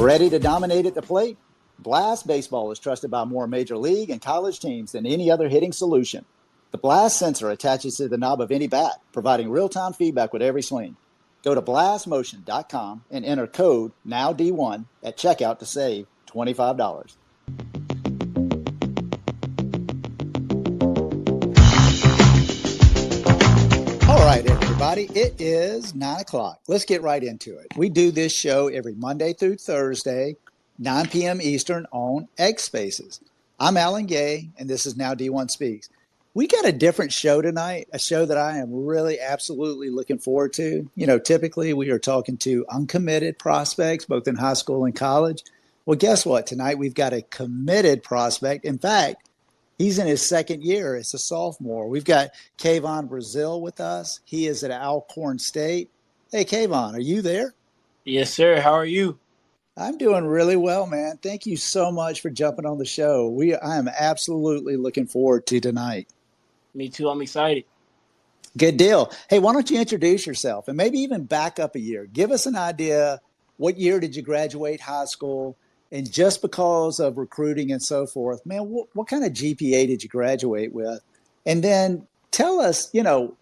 Ready to dominate at the plate? Blast Baseball is trusted by more major league and college teams than any other hitting solution. The Blast sensor attaches to the knob of any bat, providing real-time feedback with every swing. Go to blastmotion.com and enter code NOWD1 at checkout to save $25. All right, everybody, it is 9 o'clock. Let's get right into it. We do this show every Monday through Thursday, 9 p.m. Eastern on X Spaces. I'm Alan Gay, and this is Now D1 Speaks. We got a different show tonight, a show that I am really absolutely looking forward to. You know, typically we are talking to uncommitted prospects, both in high school and college. Well, guess what? Tonight we've got a committed prospect. In fact, he's in his second year as a sophomore. We've got Kewan Braziel with us. He is at Alcorn State. Hey, Kewan, are you there? Yes, sir. How are you? I'm doing really well, man. Thank you so much for jumping on the show. I am absolutely looking forward to tonight. Me too. I'm excited. Good deal. Hey, why don't you introduce yourself and maybe even back up a year? Give us an idea. What year did you graduate high school? And just because of recruiting and so forth, man, what kind of GPA did you graduate with? And then tell us, you know,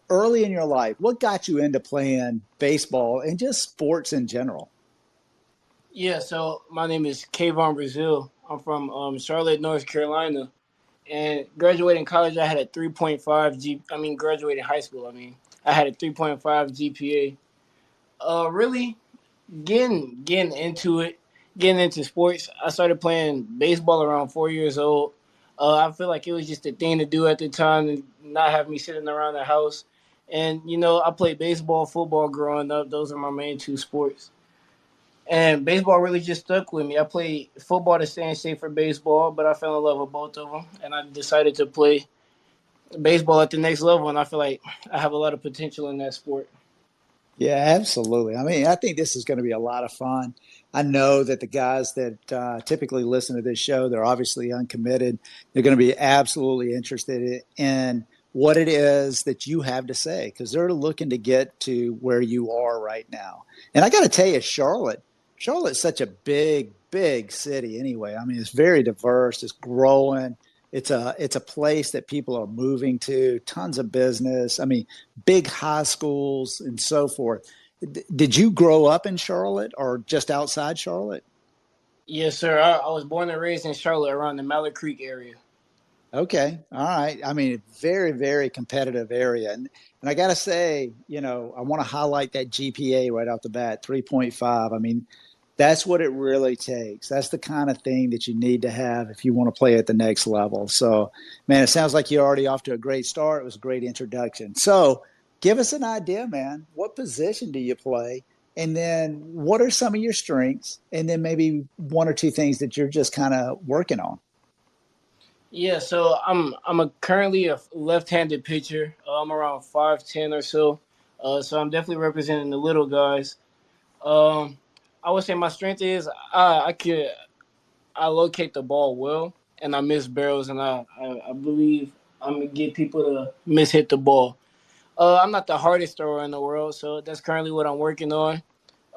early in your life, what got you into playing baseball and just sports in general? Yeah, so my name is Kewan Braziel. I'm from Charlotte, North Carolina. And graduating college, I had a 3.5 graduating high school, I had a 3.5 GPA. Really getting into it, getting into sports. I started playing baseball around 4 years old. I feel like it was just a thing to do at the time and not have me sitting around the house. And, you know, I played baseball, football growing up. Those are my main two sports. And baseball really just stuck with me. I played football to stay in shape for baseball, but I fell in love with both of them. And I decided to play baseball at the next level. And I feel like I have a lot of potential in that sport. Yeah, absolutely. I mean, I think this is going to be a lot of fun. I know that the guys that typically listen to this show, they're obviously uncommitted. They're going to be absolutely interested in what it is that you have to say because they're looking to get to where you are right now. And I got to tell you, Charlotte's such a big city anyway. I mean, it's very diverse. It's growing. It's a place that people are moving to, tons of business. I mean, big high schools and so forth. Did you grow up in Charlotte or just outside Charlotte? Yes, sir. I was born and raised in Charlotte around the Mallard Creek area. Okay. All right. I mean, very competitive area. And I got to say, you know, I want to highlight that GPA right out the bat, 3.5. I mean, that's what it really takes. That's the kind of thing that you need to have if you want to play at the next level. So, man, it sounds like you're already off to a great start. It was a great introduction. So give us an idea, man. What position do you play? And then what are some of your strengths? And then maybe one or two things that you're just kind of working on. Yeah, so I'm currently a left-handed pitcher. I'm around 5'10" or so. So I'm definitely representing the little guys. Um, I would say my strength is I locate the ball well and I miss barrels and I believe I'm gonna get people to miss hit the ball. I'm not the hardest thrower in the world, so that's currently what I'm working on.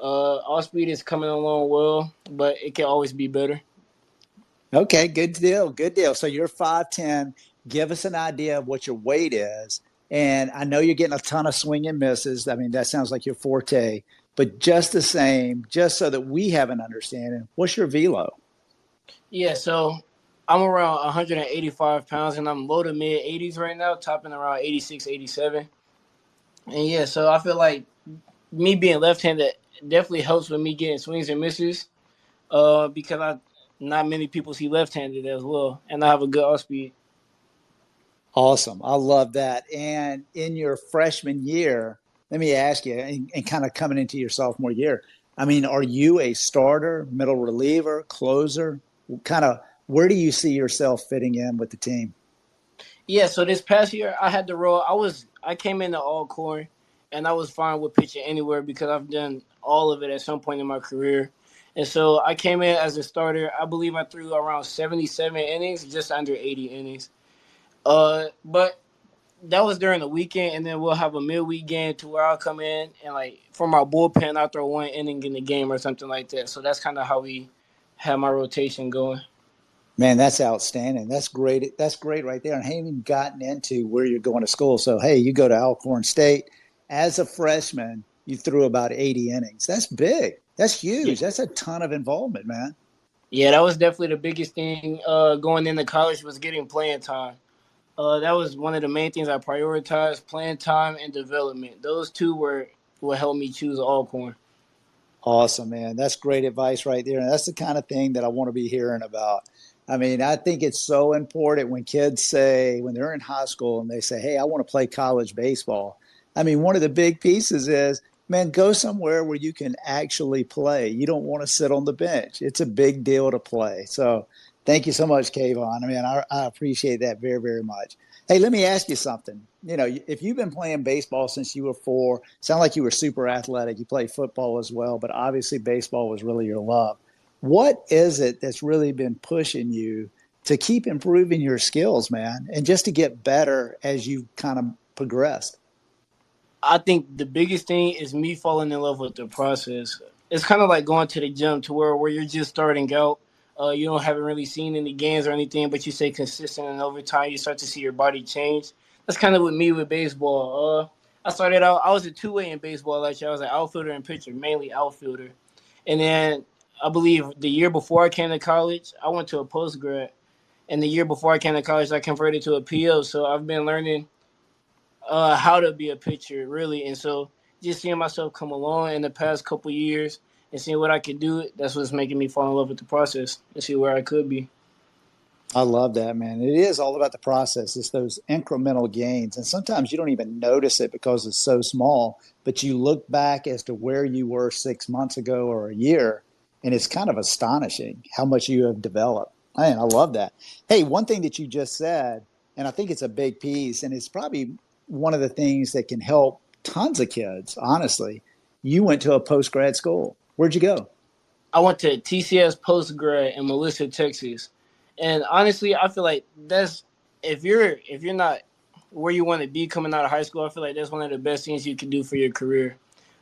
All speed is coming along well, but it can always be better. Okay, good deal. Good deal. So you're 5'10". Give us an idea of what your weight is. And I know you're getting a ton of swing and misses. I mean, that sounds like your forte. But just the same, just so that we have an understanding, what's your velo? Yeah, so I'm around 185 pounds and I'm low to mid 80s right now, topping around 86, 87. And yeah, so I feel like me being left-handed definitely helps with me getting swings and misses because not many people see left-handed as well, and I have a good off speed. Awesome. I love that. And in your freshman year, let me ask you, and kind of coming into your sophomore year, I mean, are you a starter, middle reliever, closer? Kind of where do you see yourself fitting in with the team? Yeah, so this past year I had the role. I came into Alcorn, and I was fine with pitching anywhere because I've done all of it at some point in my career. And so I came in as a starter. I believe I threw around 77 innings, just under 80 innings. But that was during the weekend, and then we'll have a midweek game to where I'll come in and like for my bullpen, I'll throw one inning in the game or something like that. So that's kind of how we have my rotation going. Man, that's outstanding. That's great. That's great right there. And haven't gotten into where you're going to school. So, hey, you go to Alcorn State as a freshman. You threw about 80 innings. That's big. That's Yeah, huge. That's a ton of involvement, man. yeah, that was definitely the biggest thing going into college was getting playing time. That was one of the main things I prioritized: playing time and development. Those two were what helped me choose Alcorn. Awesome, man. That's great advice right there. And that's the kind of thing that I want to be hearing about. I mean, I think it's so important when kids say, when they're in high school and they say, hey, I want to play college baseball. I mean, one of the big pieces is, man, go somewhere where you can actually play. You don't want to sit on the bench. It's a big deal to play. So thank you so much, Kayvon. I mean, I appreciate that very, very much. Hey, let me ask you something. You know, if you've been playing baseball since you were 4, sound like you were super athletic. You played football as well, but obviously baseball was really your love. What is it that's really been pushing you to keep improving your skills, man, and just to get better as you kind of progressed? I think the biggest thing is me falling in love with the process. It's kind of like going to the gym to where you're just starting out. You don't haven't really seen any gains or anything, but you stay consistent, and over time you start to see your body change. That's kind of with me with baseball. I started out. I was a two-way in baseball last year. I was an outfielder and pitcher, mainly outfielder. And then I believe the year before I came to college, I went to a post grad. And the year before I came to college, I converted to a PO. So I've been learning how to be a pitcher, really. And so just seeing myself come along in the past couple years and seeing what I could do, that's what's making me fall in love with the process and see where I could be. I love that, man. It is all about the process. It's those incremental gains. And sometimes you don't even notice it because it's so small, but you look back as to where you were 6 months ago or a year, and it's kind of astonishing how much you have developed. Man, I love that. Hey, one thing that you just said, and I think it's a big piece, and it's probably one of the things that can help tons of kids, honestly. You went to a post grad school. Where'd you go? I went to TCS post grad in Melissa, Texas. And honestly, I feel like that's if you're not where you want to be coming out of high school, I feel like that's one of the best things you can do for your career.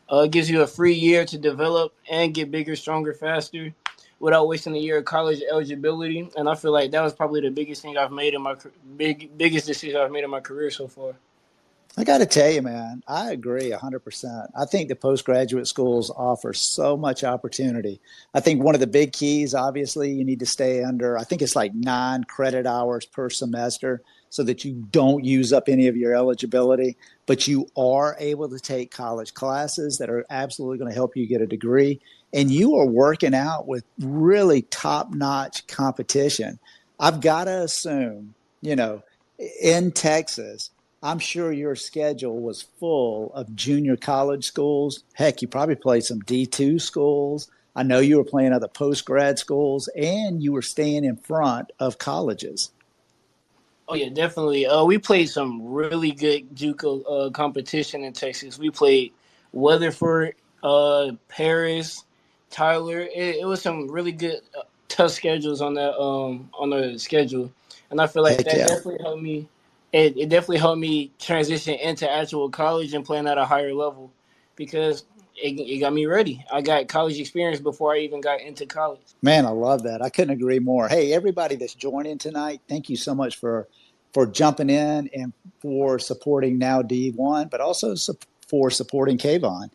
It gives you a free year to develop and get bigger, stronger, faster, without wasting a year of college eligibility. And I feel like that was probably the biggest thing I've made in my biggest decision I've made in my career so far. I got to tell you, man, I agree 100%. I think the postgraduate schools offer so much opportunity. I think one of the big keys, obviously, you need to stay under, I think it's like 9 credit hours per semester so that you don't use up any of your eligibility, but you are able to take college classes that are absolutely going to help you get a degree. And you are working out with really top notch competition. I've got to assume, you know, in Texas, I'm sure your schedule was full of junior college schools. Heck, you probably played some D2 schools. I know you were playing other post grad schools and you were staying in front of colleges. Oh yeah, definitely. We played some really good JUCO competition in Texas. We played Weatherford, Paris, Tyler. It was some really good tough schedules on the schedule, and I feel like Heck that yeah. definitely helped me. It definitely helped me transition into actual college and playing at a higher level because it got me ready. I got college experience before I even got into college. Man, I love that. I couldn't agree more. Hey, everybody that's joining tonight, thank you so much for jumping in and for supporting Now D1, but also for supporting Kayvon.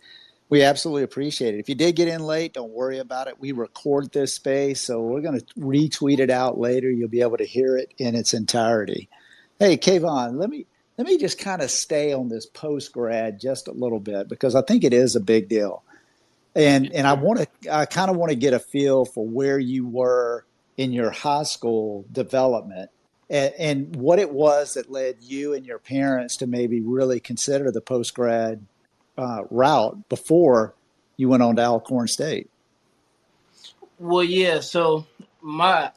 We absolutely appreciate it. If you did get in late, don't worry about it. We record this space, so we're going to retweet it out later. You'll be able to hear it in its entirety. Hey, Kayvon, let me just kind of stay on this post grad just a little bit because I think it is a big deal. And I kind of want to get a feel for where you were in your high school development and what it was that led you and your parents to maybe really consider the post grad route before you went on to Alcorn State. Well, yeah. So my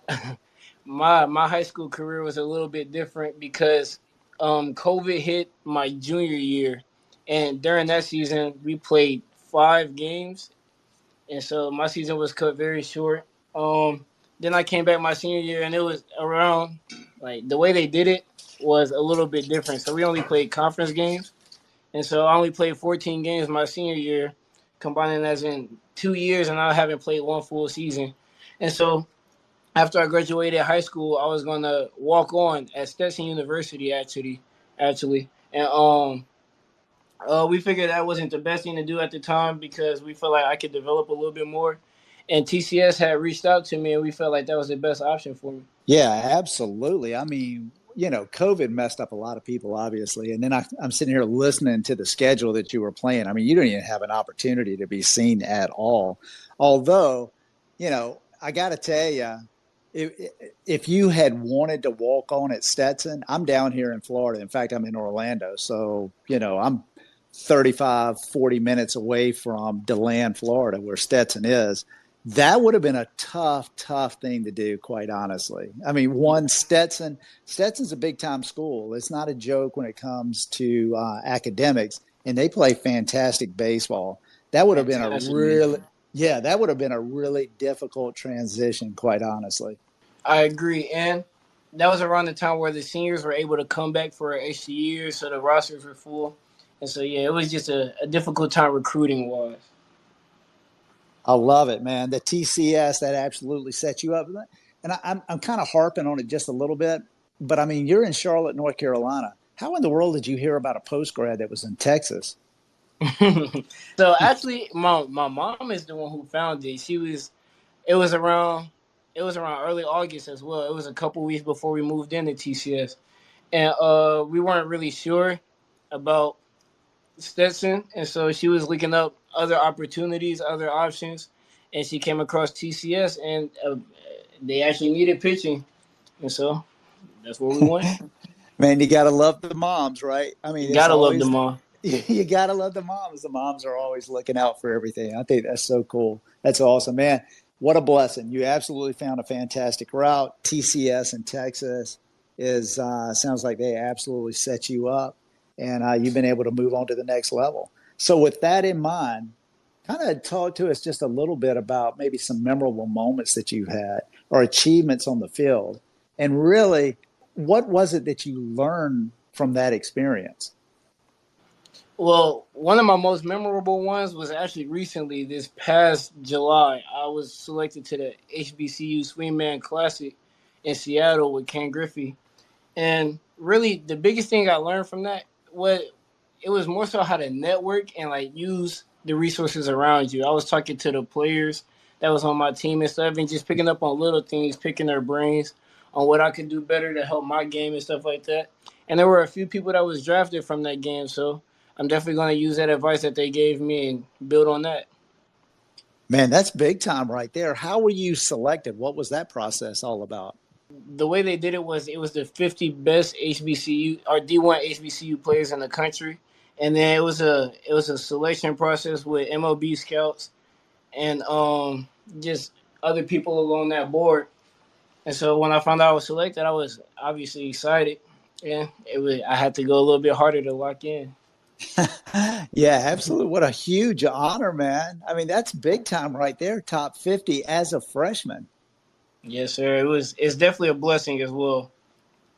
my high school career was a little bit different because COVID hit my junior year, and during that season we played 5 games, and so my season was cut very short. Then I came back my senior year, and it was around like the way they did it. was a little bit different. So we only played conference games, and so I only played 14 games my senior year, combining as in 2 years, and I haven't played one full season. And so after I graduated high school, I was gonna walk on at Stetson University actually, and we figured that wasn't the best thing to do at the time because we felt like I could develop a little bit more. And TCS had reached out to me, and we felt like that was the best option for me. Yeah, absolutely. I mean, COVID messed up a lot of people, obviously. And then I'm sitting here listening to the schedule that you were playing. I mean, you don't even have an opportunity to be seen at all. Although, I got to tell you, if you had wanted to walk on at Stetson, I'm down here in Florida. In fact, I'm in Orlando. So, I'm 35, 40 minutes away from DeLand, Florida, where Stetson is. That would have been a tough, tough thing to do, quite honestly. I mean, Stetson's a big time school. It's not a joke when it comes to academics, and they play fantastic baseball. That would have been that would have been a really difficult transition, quite honestly. I agree, and that was around the time where the seniors were able to come back for an extra year, so the rosters were full, and so yeah, it was just a difficult time recruiting wise. I love it, man. The TCS, that absolutely sets you up. And I'm kind of harping on it just a little bit, but I mean, you're in Charlotte, North Carolina. How in the world did you hear about a post grad that was in Texas? So actually, my mom is the one who found it. It was around early August as well. It was a couple weeks before we moved into TCS, and we weren't really sure about Stetson, and so she was looking up other opportunities, other options, and she came across TCS, and they actually needed pitching, and so that's where we went. Man, you got to love the moms, right? I mean, it's Gotta love always, them all. you got to love the moms. The moms are always looking out for everything. I think that's so cool. That's awesome, man. What a blessing. You absolutely found a fantastic route. TCS in Texas sounds like they absolutely set you up, and you've been able to move on to the next level. So with that in mind, kind of talk to us just a little bit about maybe some memorable moments that you had or achievements on the field. And really, what was it that you learned from that experience? Well, one of my most memorable ones was actually recently, this past July. I was selected to the HBCU Swingman Classic in Seattle with Ken Griffey. And really, the biggest thing I learned from that was it was more so how to network and like use the resources around you. I was talking to the players that was on my team and stuff, and just picking up on little things, picking their brains on what I could do better to help my game and stuff like that. And there were a few people that was drafted from that game, so I'm definitely going to use that advice that they gave me and build on that. Man, that's big time right there. How were you selected? What was that process all about? The way they did it was the 50 best HBCU or D1 HBCU players in the country, and then it was a selection process with MLB scouts and just other people along that board. And so when I found out I was selected, I was obviously excited, and I had to go a little bit harder to lock in. Yeah, absolutely. What a huge honor, man. I mean, that's big time right there, top 50 as a freshman. Yes, sir. It's definitely a blessing as well.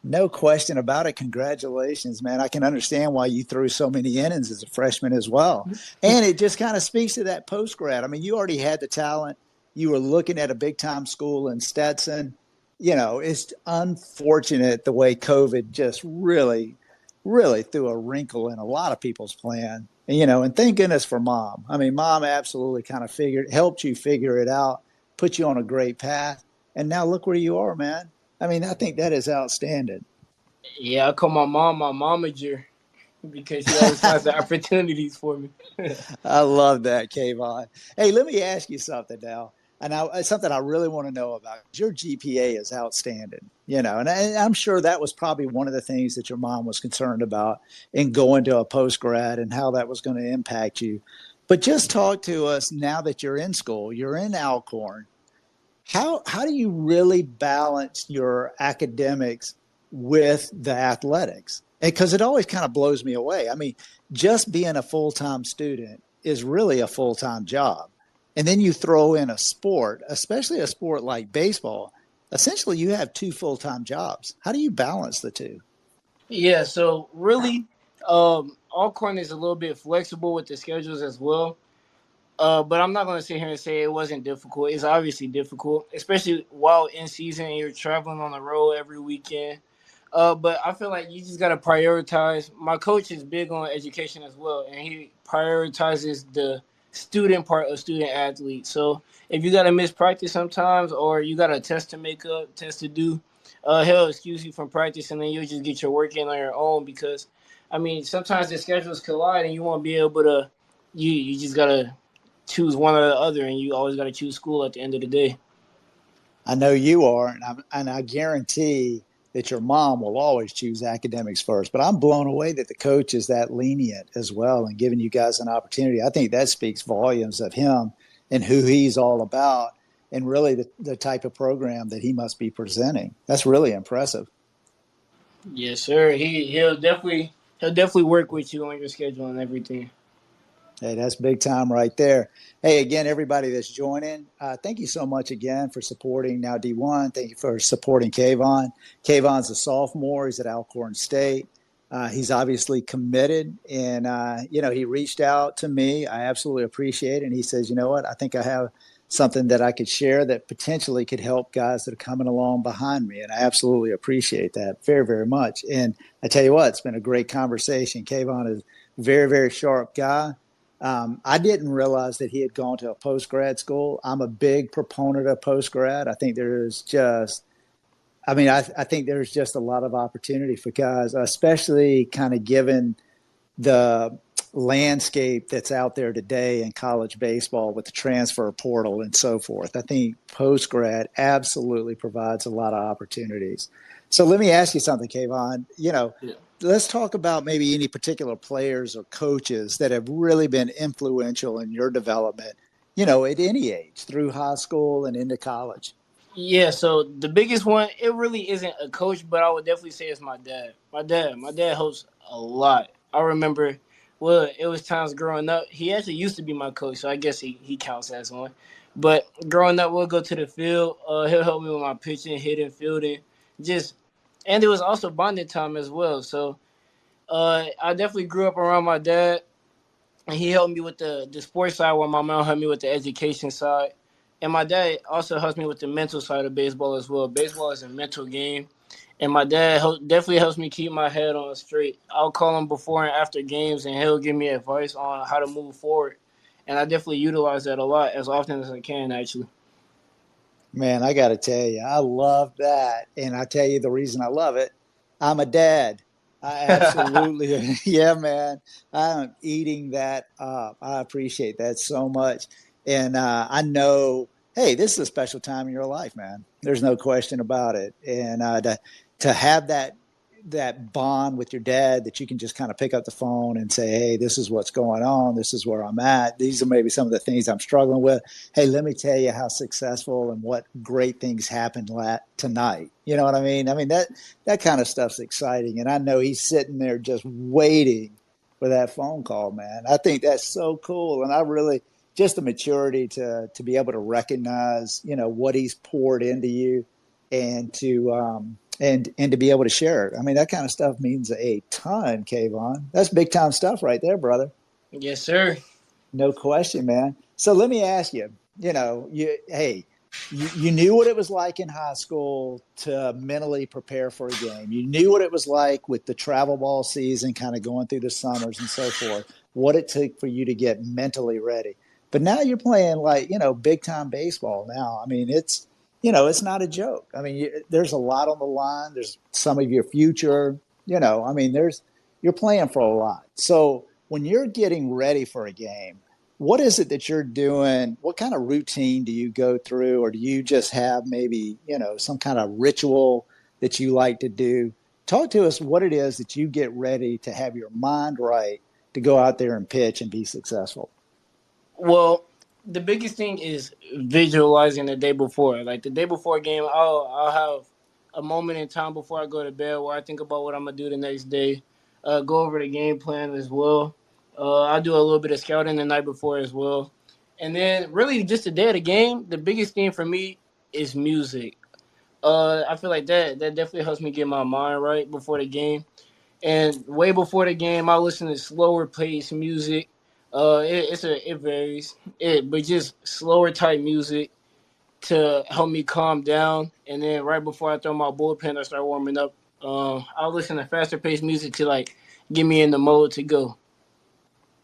No question about it. Congratulations, man. I can understand why you threw so many innings as a freshman as well. And it just kind of speaks to that post grad. I mean, you already had the talent. You were looking at a big time school in Stetson. It's unfortunate the way COVID just really, really threw a wrinkle in a lot of people's plan. And thank goodness for mom. I mean, mom absolutely kind of helped you figure it out, put you on a great path. And now look where you are, man. I mean, I think that is outstanding. Yeah, I call my mom my momager because she always finds the opportunities for me. I love that, Kewan. Hey, let me ask you something now. And it's something I really want to know about. Your GPA is outstanding, and I'm sure that was probably one of the things that your mom was concerned about in going to a post grad and how that was going to impact you. But just talk to us now that you're in school, you're in Alcorn. How do you really balance your academics with the athletics? Because it always kind of blows me away. I mean, just being a full-time student is really a full-time job. And then you throw in a sport, especially a sport like baseball. Essentially, you have two full-time jobs. How do you balance the two? Yeah, so really, Alcorn is a little bit flexible with the schedules as well. But I'm not going to sit here and say it wasn't difficult. It's obviously difficult, especially while in season and you're traveling on the road every weekend. But I feel like you just got to prioritize. My coach is big on education as well, and he prioritizes the student part of student athlete. So if you got to miss practice sometimes, or you got a test to make up, test to do, he'll excuse you from practice, and then you'll just get your work in on your own because, I mean, sometimes the schedules collide, and you won't be able to. You just gotta choose one or the other, and you always got to choose school at the end of the day. I know you are, and I guarantee that your mom will always choose academics first. But I'm blown away that the coach is that lenient as well and giving you guys an opportunity. I think that speaks volumes of him and who he's all about, and really the type of program that he must be presenting. That's really impressive. Yes, sir. He'll definitely work with you on your schedule and everything. Hey, that's big time right there. Hey, again, everybody that's joining, thank you so much again for supporting Now D1. Thank you for supporting Kewan. Kewan's a sophomore. He's at Alcorn State. He's obviously committed, and he reached out to me. I absolutely appreciate it. And he says, you know what? I think I have something that I could share that potentially could help guys that are coming along behind me. And I absolutely appreciate that very, very much. And I tell you what, it's been a great conversation. Kewan is a very, very sharp guy. I didn't realize that he had gone to a post grad school. I'm a big proponent of post grad. I think there's just a lot of opportunity for guys, especially kind of given the landscape that's out there today in college baseball with the transfer portal and so forth. I think post grad absolutely provides a lot of opportunities. So let me ask you something, Kayvon. Yeah. Let's talk about maybe any particular players or coaches that have really been influential in your development, at any age through high school and into college. Yeah, so the biggest one, it really isn't a coach, but I would definitely say it's my dad. My dad helps a lot. I remember, well, it was times growing up. He actually used to be my coach, so I guess he counts as one. But growing up, we'll go to the field. He'll help me with my pitching, hitting, fielding, just, and it was also bonding time as well. So I definitely grew up around my dad, and he helped me with the sports side, while my mom helped me with the education side. And my dad also helps me with the mental side of baseball as well. Baseball is a mental game, and my dad definitely helps me keep my head on straight. I'll call him before and after games, and he'll give me advice on how to move forward. And I definitely utilize that a lot, as often as I can, actually. Man, I got to tell you, I love that. And I tell you the reason I love it. I'm a dad. I absolutely, yeah, man. I'm eating that up. I appreciate that so much. And I know, hey, this is a special time in your life, man. There's no question about it. And to have that bond with your dad that you can just kind of pick up the phone and say, hey, this is what's going on. This is where I'm at. These are maybe some of the things I'm struggling with. Hey, let me tell you how successful and what great things happened tonight. You know what I mean? I mean, that kind of stuff's exciting. And I know he's sitting there just waiting for that phone call, man. I think that's so cool. And I really, just the maturity to be able to recognize, what he's poured into you and and to be able to share it. I mean, that kind of stuff means a ton, Kayvon. That's big time stuff right there, brother. Yes, sir. No question, man. So let me ask you, you knew what it was like in high school to mentally prepare for a game. You knew what it was like with the travel ball season, kind of going through the summers and so forth, what it took for you to get mentally ready. But now you're playing like, big time baseball now. I mean, it's not a joke. I mean, there's a lot on the line. There's some of your future, I mean, you're playing for a lot. So when you're getting ready for a game, what is it that you're doing? What kind of routine do you go through, or do you just have maybe, some kind of ritual that you like to do? Talk to us what it is that you get ready to have your mind right to go out there and pitch and be successful. Well, the biggest thing is visualizing the day before. Like the day before a game, I'll have a moment in time before I go to bed where I think about what I'm gonna do the next day. Go over the game plan as well. I do a little bit of scouting the night before as well, and then really just the day of the game. The biggest thing for me is music. I feel like that definitely helps me get my mind right before the game. And way before the game, I listen to slower pace music. It varies, but just slower type music to help me calm down. And then right before I throw my bullpen, I start warming up. I'll listen to faster paced music to like get me in the mode to go.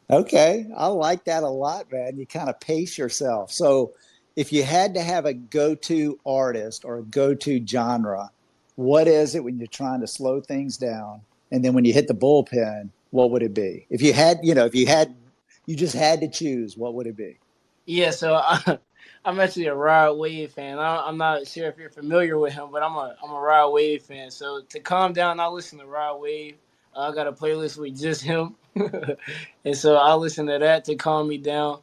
Okay, I like that a lot, man. You kind of pace yourself. So, if you had to have a go-to artist or a go-to genre, what is it when you're trying to slow things down? And then when you hit the bullpen, what would it be? If you had, you just had to choose, what would it be? Yeah, so I'm actually a Rod Wave fan. I'm not sure if you're familiar with him, but I'm a Rod Wave fan. So to calm down, I listen to Rod Wave. I got a playlist with just him, and so I listen to that to calm me down.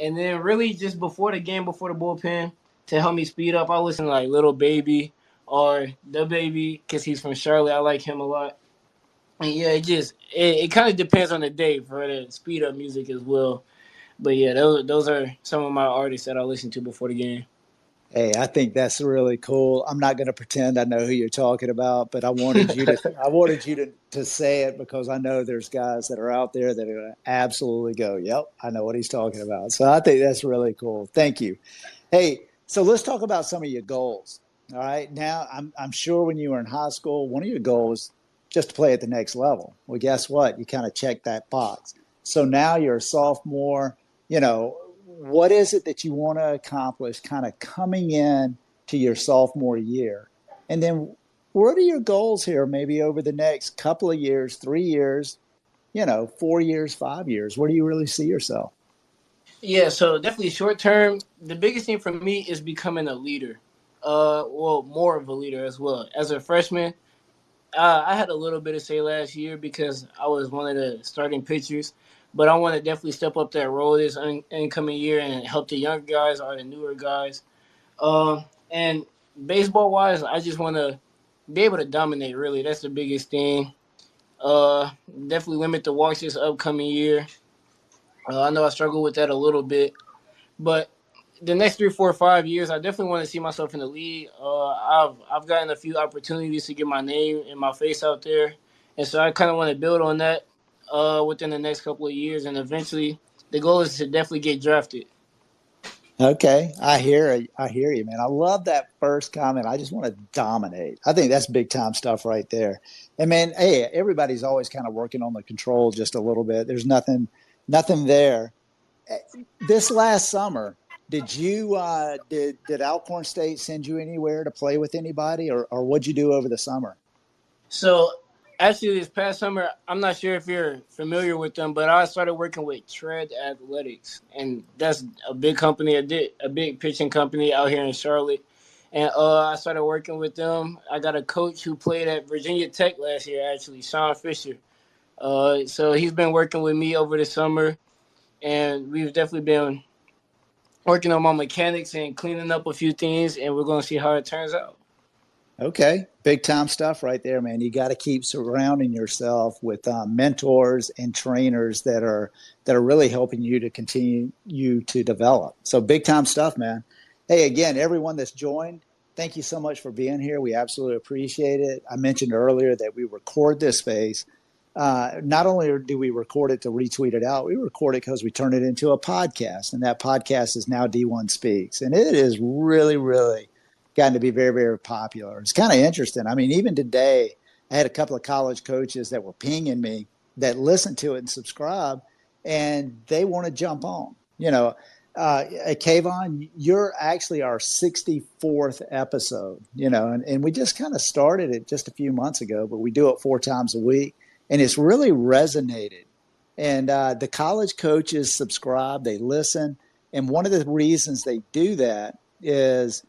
And then really just before the game, before the bullpen, to help me speed up, I listen to like Little Baby or The Baby because he's from Charlotte. I like him a lot. And yeah, it kind of depends on the day for the speed up music as well. But yeah, those are some of my artists that I listen to before the game. Hey, I think that's really cool. I'm not going to pretend I know who you're talking about, but I wanted you to say it because I know there's guys that are out there that are going to absolutely go, "Yep, I know what he's talking about." So I think that's really cool. Thank you. Hey, so let's talk about some of your goals. All right. Now, I'm sure when you were in high school, one of your goals just to play at the next level. Well, guess what? You kind of checked that box. So now you're a sophomore. What is it that you want to accomplish kind of coming in to your sophomore year? And then what are your goals here maybe over the next couple of years, 3 years, 4 years, 5 years? Where do you really see yourself? Yeah, so definitely short term, the biggest thing for me is becoming a leader. Well, more of a leader as well. As a freshman, I had a little bit of say last year because I was one of the starting pitchers, but I want to definitely step up that role this incoming year and help the younger guys or the newer guys. And baseball wise, I just want to be able to dominate. Really, that's the biggest thing. Uh, Definitely limit the walks this upcoming year. I know I struggle with that a little bit, but the next 3, 4, 5 years, I definitely want to see myself in the league. I've gotten a few opportunities to get my name and my face out there, and so I kind of want to build on that within the next couple of years, and eventually the goal is to definitely get drafted. Okay, I hear it. I hear you, man. I love that first comment. I just want to dominate. I think that's big time stuff right there. And man, hey, everybody's always kind of working on the control just a little bit. There's nothing there. This last summer, did Alcorn State send you anywhere to play with anybody, or what'd you do over the summer? So actually, this past summer, I'm not sure if you're familiar with them, but I started working with Tread Athletics, and that's a big company, a big pitching company out here in Charlotte. And I started working with them. I got a coach who played at Virginia Tech last year, actually, Sean Fisher. So he's been working with me over the summer, and we've definitely been working on my mechanics and cleaning up a few things, and we're going to see how it turns out. Okay, big time stuff right there, man. You got to keep surrounding yourself with mentors and trainers that are really helping you to continue you to develop. So big time stuff, man. Hey, again, everyone that's joined, thank you so much for being here. We absolutely appreciate it. I mentioned earlier that we record this space. Not only do we record it to retweet it out, we record it because we turn it into a podcast, and that podcast is now D1 Speaks, and it is really, really gotten to be very, very popular. It's kind of interesting. I mean, even today, I had a couple of college coaches that were pinging me that listen to it and subscribe, and they want to jump on. Kewan, you're actually our 64th episode, and we just kind of started it just a few months ago, but we do it 4 times a week, and it's really resonated. And the college coaches subscribe, they listen, and one of the reasons they do that is,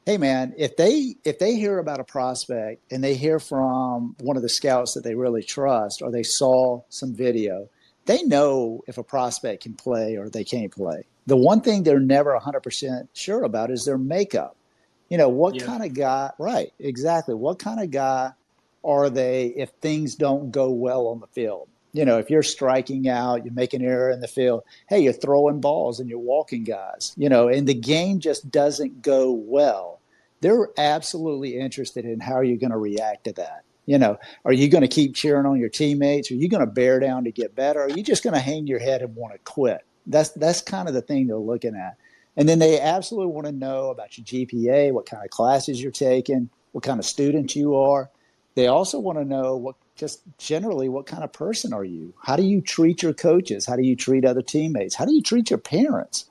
hey man, if they hear about a prospect and they hear from one of the scouts that they really trust, or they saw some video, they know if a prospect can play or they can't play. The one thing they're never 100% sure about is their makeup. What Yeah. kind of guy, right? Exactly. What kind of guy are they if things don't go well on the field? If you're striking out, you're making an error in the field, hey, you're throwing balls and you're walking guys, and the game just doesn't go well. They're absolutely interested in how you're going to react to that. You know, are you going to keep cheering on your teammates? Are you going to bear down to get better? Are you just going to hang your head and want to quit? That's kind of the thing they're looking at. And then they absolutely want to know about your GPA, what kind of classes you're taking, what kind of student you are. They also want to know what just generally what kind of person are you? How do you treat your coaches? How do you treat other teammates? How do you treat your parents?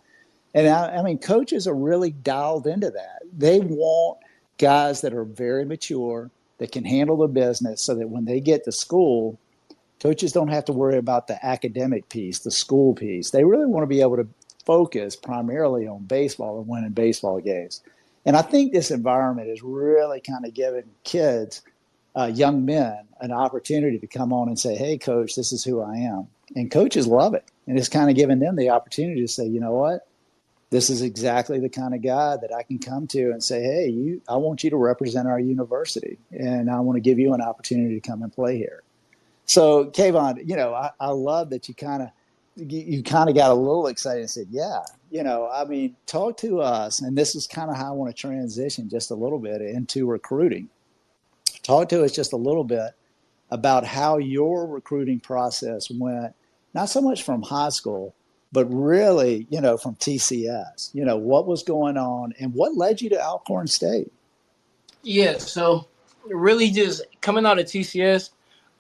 And I mean, coaches are really dialed into that. They want guys that are very mature, that can handle the business so that when they get to school, coaches don't have to worry about the academic piece, the school piece. They really want to be able to focus primarily on baseball and winning baseball games. And I think this environment is really kind of giving kids, young men, an opportunity to come on and say, hey, coach, this is who I am. And coaches love it. And it's kind of giving them the opportunity to say, you know what? This is exactly the kind of guy that I can come to and say, hey, I want you to represent our university, and I want to give you an opportunity to come and play here. So, Kewan, I love that you kind of got a little excited and said, yeah, I mean, talk to us. And this is kind of how I want to transition just a little bit into recruiting. Talk to us just a little bit about how your recruiting process went, not so much from high school, but really, from TCS. What was going on and what led you to Alcorn State? Yeah, so really just coming out of TCS,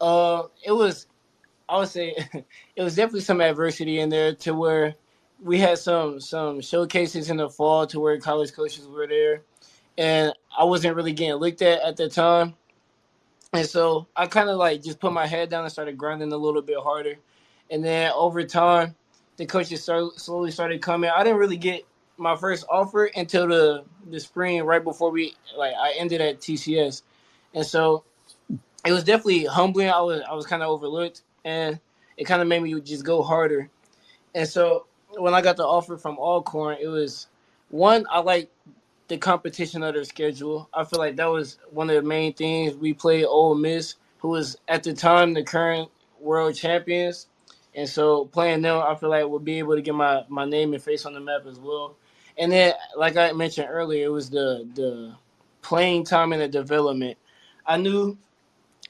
it was, I would say it was definitely some adversity in there to where we had some showcases in the fall to where college coaches were there, and I wasn't really getting looked at the time. And so I kind of like just put my head down and started grinding a little bit harder. And then over time, the coaches slowly started coming. I didn't really get my first offer until the spring, right before I ended at TCS. And so it was definitely humbling. I was kind of overlooked, and it kind of made me just go harder. And so when I got the offer from Alcorn, it was one, I like the competition of their schedule. I feel like that was one of the main things. We played Ole Miss, who was at the time the current world champions, and so playing them, I feel like we'll be able to get my name and face on the map as well. And then, like I mentioned earlier, it was the playing time and the development. I knew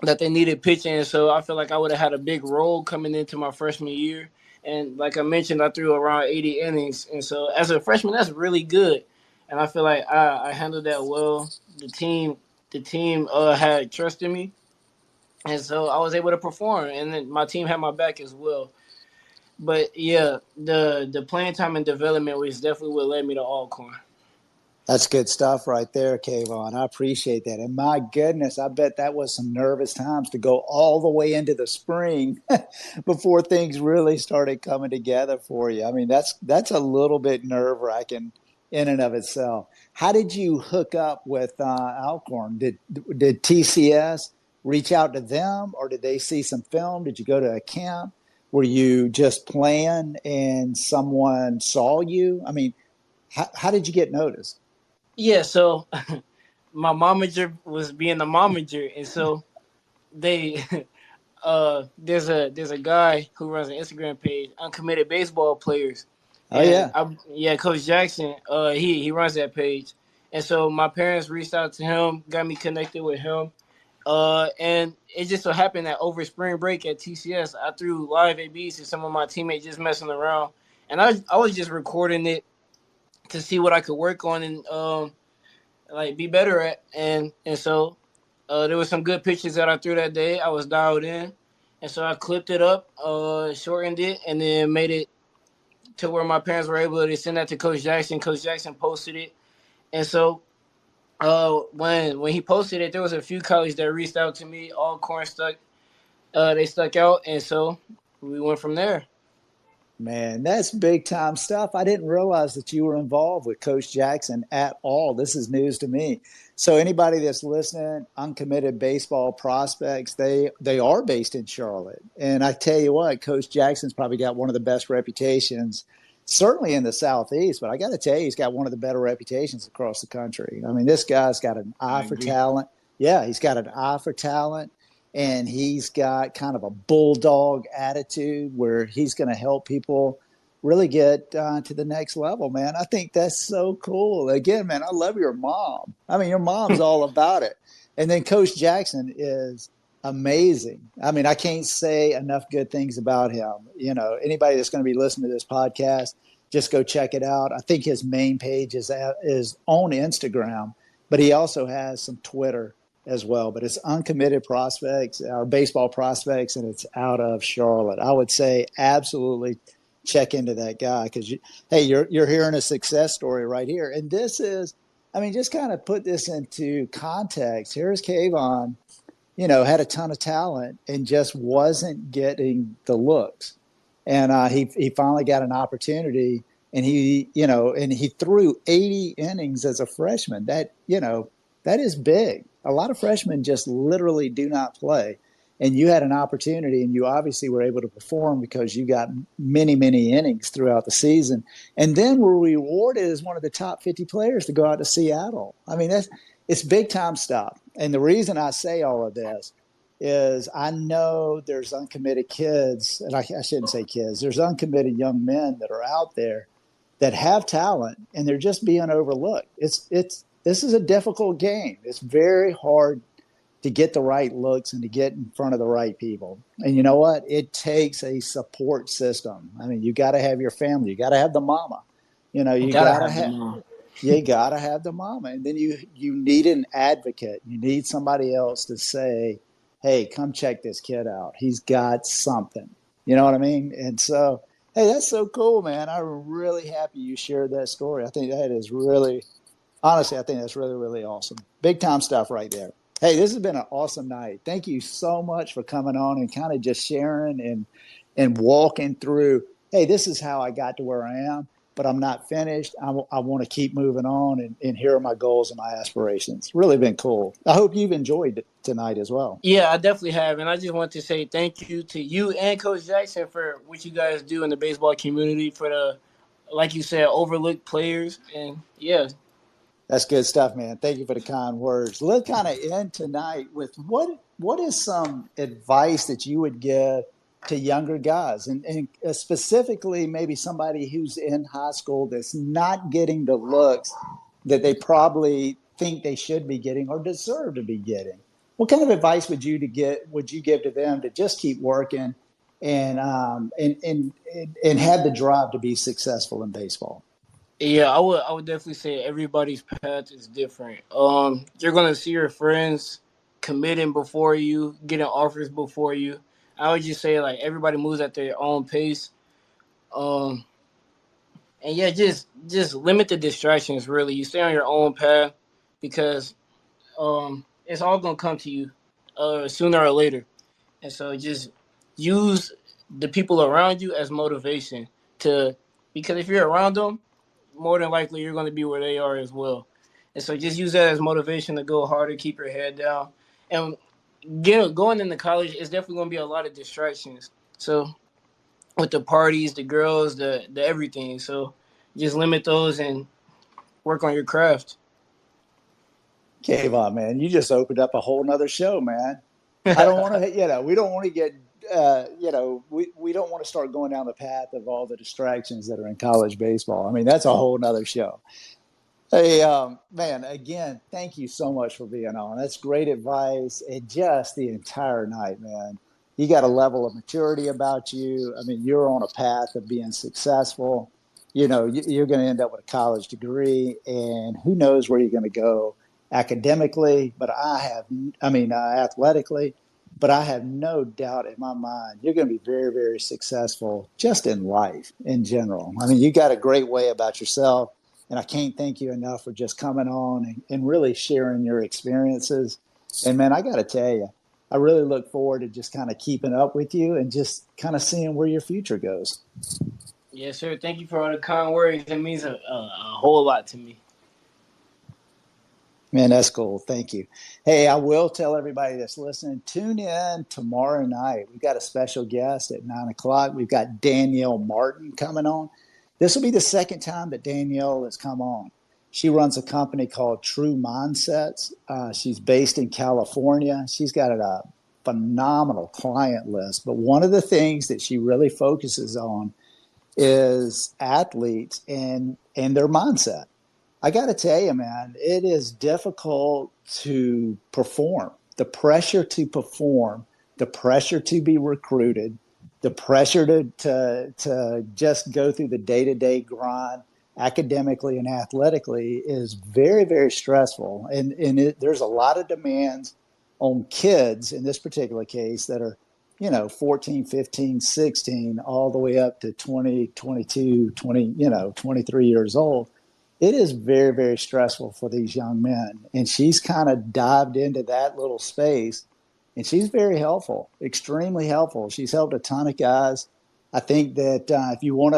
that they needed pitching, and so I feel like I would have had a big role coming into my freshman year. And like I mentioned, I threw around 80 innings, and so as a freshman, that's really good. And I feel like I handled that well. The team had trust in me, and so I was able to perform. And then my team had my back as well. But yeah, the playing time and development was definitely what led me to Alcorn. That's good stuff right there, Kayvon. I appreciate that. And my goodness, I bet that was some nervous times to go all the way into the spring before things really started coming together for you. I mean, that's a little bit nerve wracking in and of itself. How did you hook up with Alcorn? Did TCS reach out to them, or did they see some film? Did you go to a camp? Were you just playing and someone saw you? I mean, how did you get noticed? Yeah, so my momager was being the momager, and so they there's a guy who runs an Instagram page, uncommitted baseball players, Oh and yeah. Coach Jackson, he runs that page, and so my parents reached out to him, got me connected with him, and it just so happened that over spring break at TCS, I threw live ABs to some of my teammates just messing around, and I was just recording it to see what I could work on and like be better at, and so there was some good pitches that I threw that day. I was dialed in, and so I clipped it up, shortened it, and then made it to where my parents were able to send that to Coach Jackson. Coach Jackson posted it, and so when he posted it, there was a few colleges that reached out to me. All corn stuck, they stuck out, and so we went from there. Man, that's big time stuff. I didn't realize that you were involved with Coach Jackson at all. This is news to me. So anybody that's listening, uncommitted baseball prospects, they are based in Charlotte. And I tell you what, Coach Jackson's probably got one of the best reputations, certainly in the Southeast, but I got to tell you, he's got one of the better reputations across the country. I mean, this guy's got an I eye for agree. talent. Yeah, he's got an eye for talent, and he's got kind of a bulldog attitude where he's going to help people really get to the next level, man. I think that's so cool. Again, man, I love your mom. I mean, your mom's all about it. And then Coach Jackson is amazing. I mean, I can't say enough good things about him. You know, anybody that's going to be listening to this podcast, just go check it out. I think his main page is on Instagram, but he also has some Twitter as well. But it's uncommitted prospects, our baseball prospects, and it's out of Charlotte. I would say absolutely check into that guy because hey, you're hearing a success story right here, and this is. I mean, just kind of put this into context. Here's Kewan, you know, had a ton of talent and just wasn't getting the looks. And he finally got an opportunity, and he threw 80 innings as a freshman. That, you know, that is big. A lot of freshmen just literally do not play. And you had an opportunity, and you obviously were able to perform because you got many, many innings throughout the season. And then were rewarded as one of the top 50 players to go out to Seattle. I mean, it's big time stuff. And the reason I say all of this is I know there's uncommitted kids, and I shouldn't say kids, there's uncommitted young men that are out there that have talent, and they're just being overlooked. This is a difficult game. It's very hard to get the right looks and to get in front of the right people. And you know what? It takes a support system. I mean, you got to have your family. You got to have the mama. You know, You gotta have them on. you got to have the mama. And then you need an advocate. You need somebody else to say, hey, come check this kid out. He's got something. You know what I mean? And so, hey, that's so cool, man. I'm really happy you shared that story. I think that is really, honestly, I think that's really, really awesome. Big time stuff right there. Hey, this has been an awesome night. Thank you so much for coming on and kind of just sharing and walking through, hey, this is how I got to where I am, but I'm not finished. I want to keep moving on, and here are my goals and my aspirations. Really been cool. I hope you've enjoyed it tonight as well. Yeah, I definitely have, and I just want to say thank you to you and Coach Jackson for what you guys do in the baseball community for the, like you said, overlooked players. And yeah, That's good stuff, man. Thank you for the kind words. Let's kind of end tonight with what is some advice that you would give to younger guys, and specifically maybe somebody who's in high school that's not getting the looks that they probably think they should be getting or deserve to be getting. What kind of advice would you give to them to just keep working and have the drive to be successful in baseball? yeah, I would definitely say everybody's path is different. You're gonna see your friends committing before you, getting offers before you. I would just say like everybody moves at their own pace. Um, and yeah, just limit the distractions. Really, you stay on your own path because it's all gonna come to you sooner or later. And so just use the people around you as motivation to, because if you're around them, more than likely you're going to be where they are as well. And so just use that as motivation to go harder, keep your head down. And going into college is definitely going to be a lot of distractions. So with the parties, the girls, the everything. So just limit those and work on your craft. Kevan, man, you just opened up a whole nother show, man. I don't want to, we don't want to get, we don't want to start going down the path of all the distractions that are in college baseball. I mean, that's a whole nother show. Hey, man, again, thank you so much for being on. That's great advice. And just the entire night, man. You got a level of maturity about you. I mean, you're on a path of being successful. You know, you're going to end up with a college degree, and who knows where you're going to go academically, athletically, but I have no doubt in my mind you're going to be very, very successful just in life in general. I mean, you got a great way about yourself, and I can't thank you enough for just coming on and really sharing your experiences. And man, I got to tell you, I really look forward to just kind of keeping up with you and just kind of seeing where your future goes. Yes, sir. Thank you for all the kind words. It means a whole lot to me. Man, that's cool. Thank you. Hey, I will tell everybody that's listening, tune in tomorrow night. We've got a special guest at 9 o'clock. We've got Danielle Martin coming on. This will be the second time that Danielle has come on. She runs a company called True Mindsets. She's based in California. She's got a phenomenal client list. But one of the things that she really focuses on is athletes and their mindset. I got to tell you, man, it is difficult to perform, the pressure to perform, the pressure to be recruited, the pressure to just go through the day-to-day grind academically and athletically is very, very stressful. And there's a lot of demands on kids in this particular case that are, 14, 15, 16, all the way up to 20, 22, 20, 23 years old. It is very, very stressful for these young men. And she's kind of dived into that little space, and she's very helpful, extremely helpful. She's helped a ton of guys. I think that if you want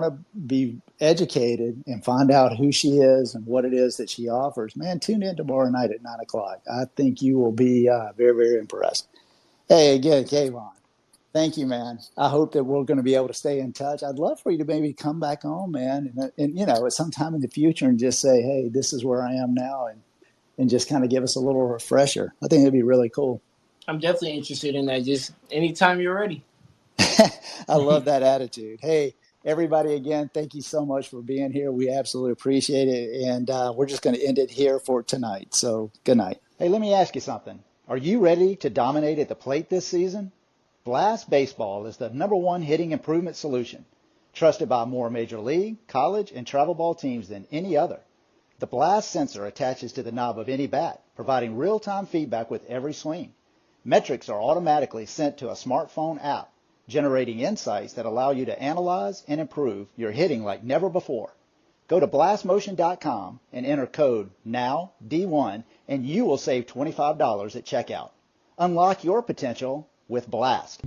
to be educated and find out who she is and what it is that she offers, man, tune in tomorrow night at 9 o'clock. I think you will be very, very impressed. Hey, again, Kayvon, thank you, man. I hope that we're going to be able to stay in touch. I'd love for you to maybe come back on, man, and at some time in the future and just say, hey, this is where I am now, and just kind of give us a little refresher. I think it'd be really cool. I'm definitely interested in that. Just anytime you're ready. I love that attitude. Hey, everybody, again, thank you so much for being here. We absolutely appreciate it. And we're just going to end it here for tonight. So good night. Hey, let me ask you something. Are you ready to dominate at the plate this season? Blast Baseball is the #1 hitting improvement solution, trusted by more major league, college, and travel ball teams than any other. The Blast sensor attaches to the knob of any bat, providing real-time feedback with every swing. Metrics are automatically sent to a smartphone app, generating insights that allow you to analyze and improve your hitting like never before. Go to blastmotion.com and enter code NOWD1 and you will save $25 at checkout. Unlock your potential with Blast.